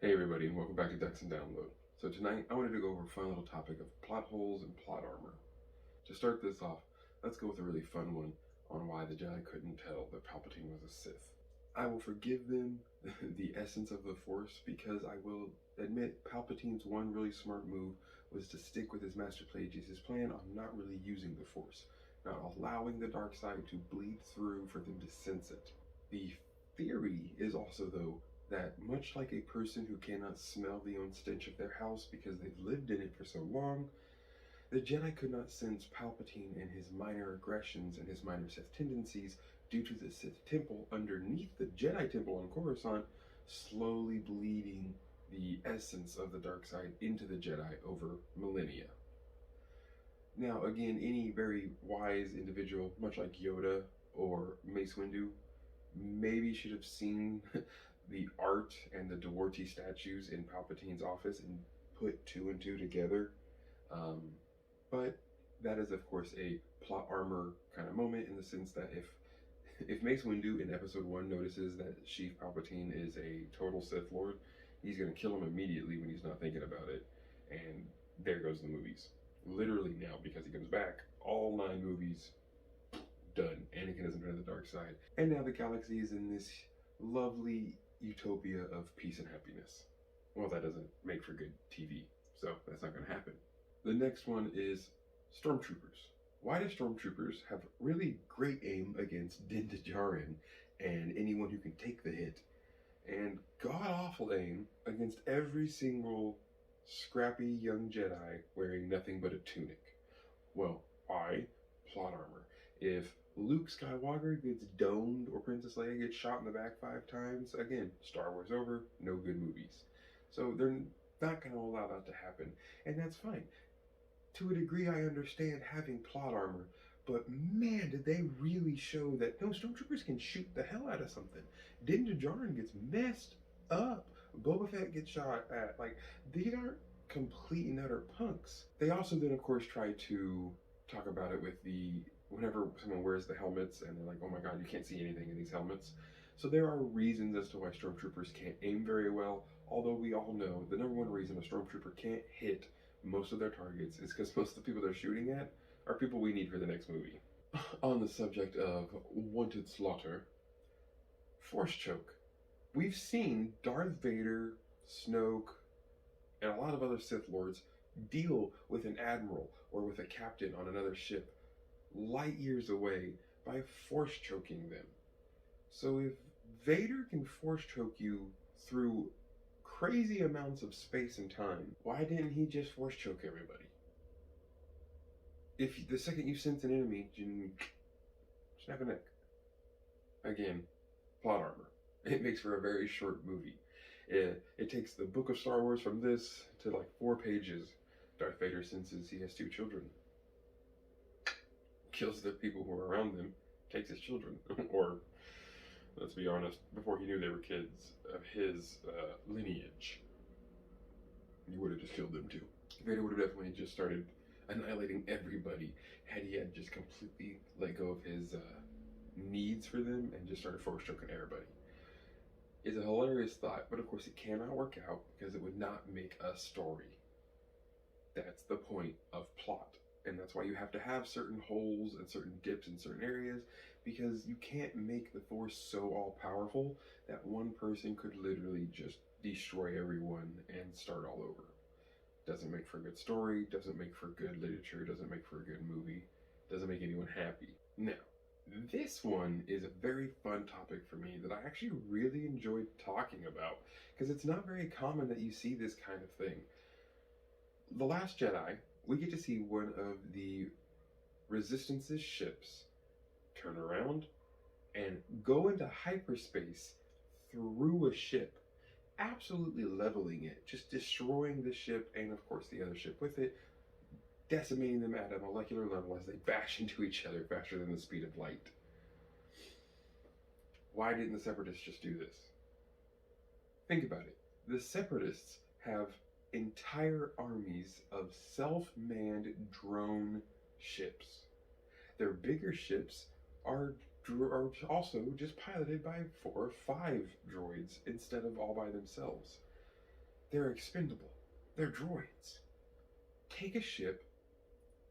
Hey everybody, and welcome back to Ducks and Download. So tonight I wanted to go over a fun little topic of plot holes and plot armor. To start this off, let's go with a really fun one on why the Jedi couldn't tell that Palpatine was a Sith. I will forgive them the essence of the Force because I will admit Palpatine's one really smart move was to stick with his Master Plagueis' plan on not really using the Force, not allowing the dark side to bleed through for them to sense it. The theory is also, though, that much like a person who cannot smell the own stench of their house because they've lived in it for so long, the Jedi could not sense Palpatine and his minor aggressions and his minor Sith tendencies due to the Sith temple underneath the Jedi temple on Coruscant slowly bleeding the essence of the dark side into the Jedi over millennia. Now, again, any very wise individual, much like Yoda or Mace Windu, maybe should have seen the art and the Dwarty statues in Palpatine's office and put two and two together. But that is, of course, a plot armor kind of moment in the sense that if Mace Windu in Episode 1 notices that Sheev Palpatine is a total Sith Lord, he's going to kill him immediately when he's not thinking about it. And there goes the movies. Literally now, because he comes back, all 9 movies done. Anakin has entered the dark side. And now the galaxy is in this lovely utopia of peace and happiness. Well, that doesn't make for good TV, so that's not going to happen. The next one is Stormtroopers. Why do Stormtroopers have really great aim against Din Djarin and anyone who can take the hit, and god-awful aim against every single scrappy young Jedi wearing nothing but a tunic? Well, why? Plot armor. If Luke Skywalker gets domed or Princess Leia gets shot in the back 5 times, again, Star Wars over, no good movies. So they're not going to allow that to happen, and that's fine. To a degree, I understand having plot armor, but man, did they really show that no, Stormtroopers can shoot the hell out of something. Din Djarin gets messed up. Boba Fett gets shot at. Like, these aren't complete and utter punks. They also then, of course, try to talk about it with whenever someone wears the helmets and they're like, oh my god, you can't see anything in these helmets. So there are reasons as to why Stormtroopers can't aim very well, although we all know the number one reason a Stormtrooper can't hit most of their targets is because most of the people they're shooting at are people we need for the next movie. On the subject of wanted slaughter, Force choke. We've seen Darth Vader, Snoke, and a lot of other Sith Lords deal with an admiral or with a captain on another ship light years away by force choking them. So if Vader can force choke you through crazy amounts of space and time, why didn't he just force choke everybody? If the second you sense an enemy, you snap a neck. Again, plot armor. It makes for a very short movie. It takes the book of Star Wars from this to like 4 pages. Darth Vader senses he has 2 children. Kills the people who are around them, takes his children. Or, let's be honest, before he knew they were kids of his lineage, he would have just killed them too. Vader would have definitely just started annihilating everybody had he had just completely let go of his needs for them and just started force choking everybody. It's a hilarious thought, but of course it cannot work out because it would not make a story. That's the point of plot. And that's why you have to have certain holes and certain dips in certain areas, because you can't make the Force so all-powerful that one person could literally just destroy everyone and start all over. Doesn't make for a good story, doesn't make for good literature, doesn't make for a good movie, doesn't make anyone happy. Now, this one is a very fun topic for me that I actually really enjoyed talking about, because it's not very common that you see this kind of thing. The Last Jedi, we get to see one of the Resistance's ships turn around and go into hyperspace through a ship, absolutely leveling it, just destroying the ship and, of course, the other ship with it, decimating them at a molecular level as they bash into each other faster than the speed of light. Why didn't the Separatists just do this? Think about it. The Separatists have entire armies of self-manned drone ships. Their bigger ships are also just piloted by 4 or 5 droids instead of all by themselves. They're expendable. They're droids. Take a ship,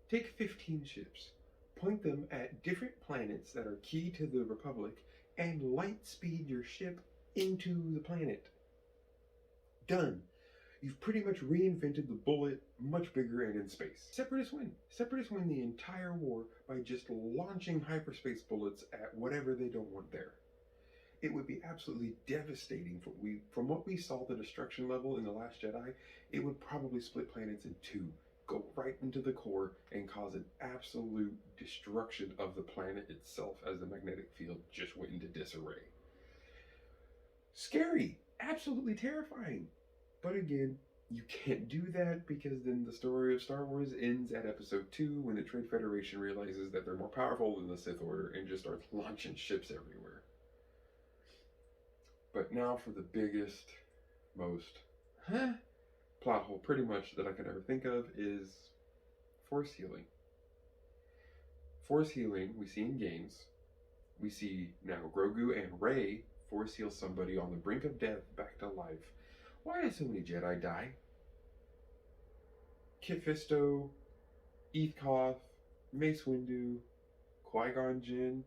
take 15 ships, point them at different planets that are key to the Republic, and light speed your ship into the planet. Done. You've pretty much reinvented the bullet, much bigger and in space. Separatists win. Separatists win the entire war by just launching hyperspace bullets at whatever they don't want there. It would be absolutely devastating. From what we saw, the destruction level in The Last Jedi, it would probably split planets in two, go right into the core, and cause an absolute destruction of the planet itself as the magnetic field just went into disarray. Scary, absolutely terrifying. But again, you can't do that because then the story of Star Wars ends at Episode 2 when the Trade Federation realizes that they're more powerful than the Sith Order and just starts launching ships everywhere. But now for the biggest, most plot hole pretty much that I could ever think of is force healing. Force healing we see in games. We see now Grogu and Rey force heal somebody on the brink of death back to life. Why do so many Jedi die? Kit Fisto, Eth Koth, Mace Windu, Qui-Gon Jinn.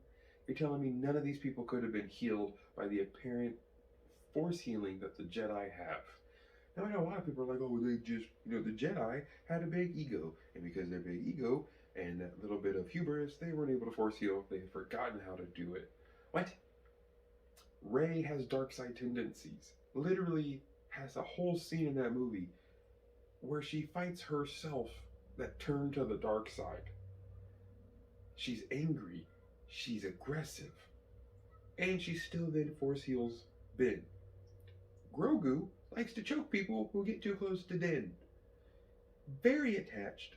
You're telling me none of these people could have been healed by the apparent force healing that the Jedi have? Now I know a lot of people are like, oh, they just, the Jedi had a big ego, and because their big ego and that little bit of hubris, they weren't able to force heal. They had forgotten how to do it. What? Rey has dark side tendencies. Literally has a whole scene in that movie where she fights herself that turned to the dark side. She's angry, she's aggressive, and she still then force heals Ben. Grogu likes to choke people who get too close to Den. Very attached,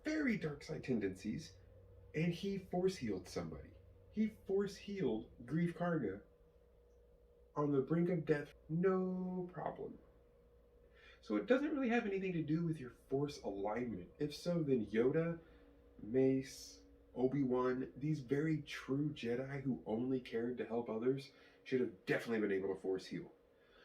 very dark side tendencies, and he force healed somebody. He force healed Greef Karga on the brink of death, no problem. So it doesn't really have anything to do with your force alignment. If so, then Yoda, Mace, Obi-Wan, these very true Jedi who only cared to help others, should have definitely been able to force heal.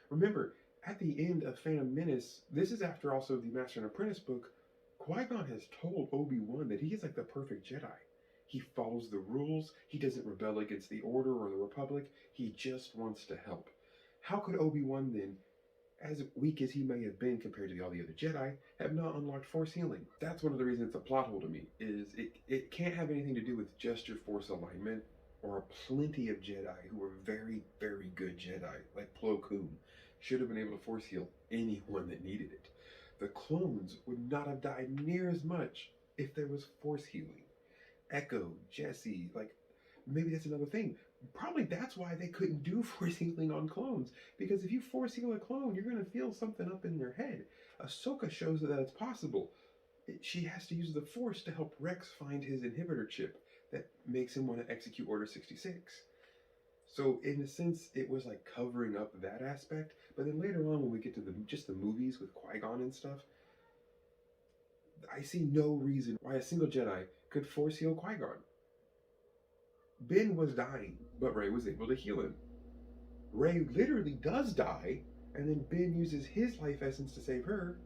Remember, at the end of Phantom Menace, this is after also the Master and Apprentice book, Qui-Gon has told Obi-Wan that he is like the perfect Jedi. He follows the rules, he doesn't rebel against the Order or the Republic, he just wants to help. How could Obi-Wan then, as weak as he may have been compared to all the other Jedi, have not unlocked force healing? That's one of the reasons it's a plot hole to me, is it can't have anything to do with just your force alignment, or plenty of Jedi who were very, very good Jedi, like Plo Koon, should have been able to force heal anyone that needed it. The clones would not have died near as much if there was force healing. Echo, Jesse, maybe that's another thing. Probably that's why they couldn't do force healing on clones, because if you force heal a clone, you're going to feel something up in their head. Ahsoka shows that it's possible. She has to use the Force to help Rex find his inhibitor chip that makes him want to execute Order 66. So in a sense, it was like covering up that aspect. But then later on, when we get to just the movies with Qui-Gon and stuff, I see no reason why a single Jedi could force heal Qui-Gon. Ben was dying, but Rey was able to heal him. Rey literally does die, and then Ben uses his life essence to save her,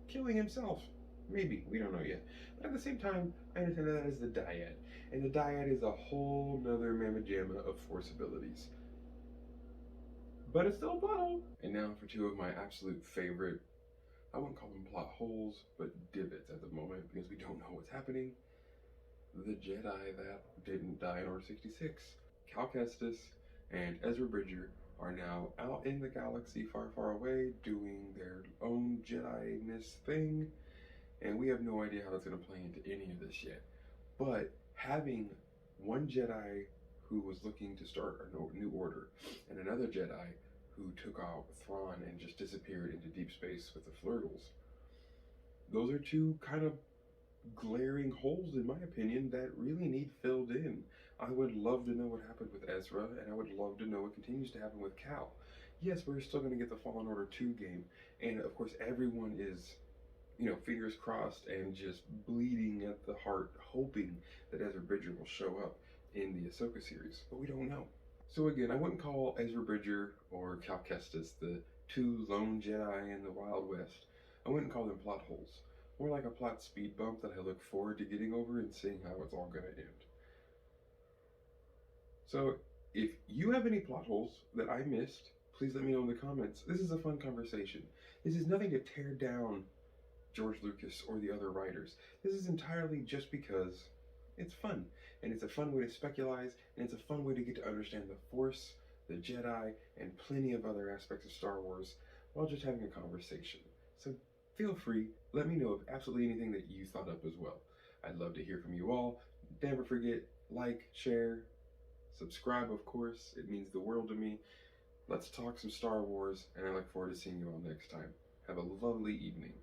killing himself. Maybe, we don't know yet. But at the same time, I understand that as the dyad. And the dyad is a whole nother mamma jamma of force abilities. But it's still a plot hole. And now for two of my absolute favorite, I wouldn't call them plot holes, but divots at the moment, because we don't know what's happening. The Jedi that didn't die in Order 66. Cal Kestis and Ezra Bridger are now out in the galaxy far, far away doing their own Jedi-ness thing, and we have no idea how that's going to play into any of this yet. But having one Jedi who was looking to start a new order, and another Jedi who took out Thrawn and just disappeared into deep space with the Flurtles, those are two kind of glaring holes, in my opinion, that really need filled in. I would love to know what happened with Ezra, and I would love to know what continues to happen with Cal. Yes, we're still going to get the Fallen Order 2 game, and of course everyone is, fingers crossed and just bleeding at the heart, hoping that Ezra Bridger will show up in the Ahsoka series, but we don't know. So again, I wouldn't call Ezra Bridger or Cal Kestis the two lone Jedi in the Wild West. I wouldn't call them plot holes. More like a plot speed bump that I look forward to getting over and seeing how it's all going to end. So, if you have any plot holes that I missed, please let me know in the comments. This is a fun conversation. This is nothing to tear down George Lucas or the other writers. This is entirely just because it's fun. And it's a fun way to speculate, and it's a fun way to get to understand the Force, the Jedi, and plenty of other aspects of Star Wars while just having a conversation. So feel free, let me know of absolutely anything that you thought up as well. I'd love to hear from you all. Never forget, like, share, subscribe, of course. It means the world to me. Let's talk some Star Wars, and I look forward to seeing you all next time. Have a lovely evening.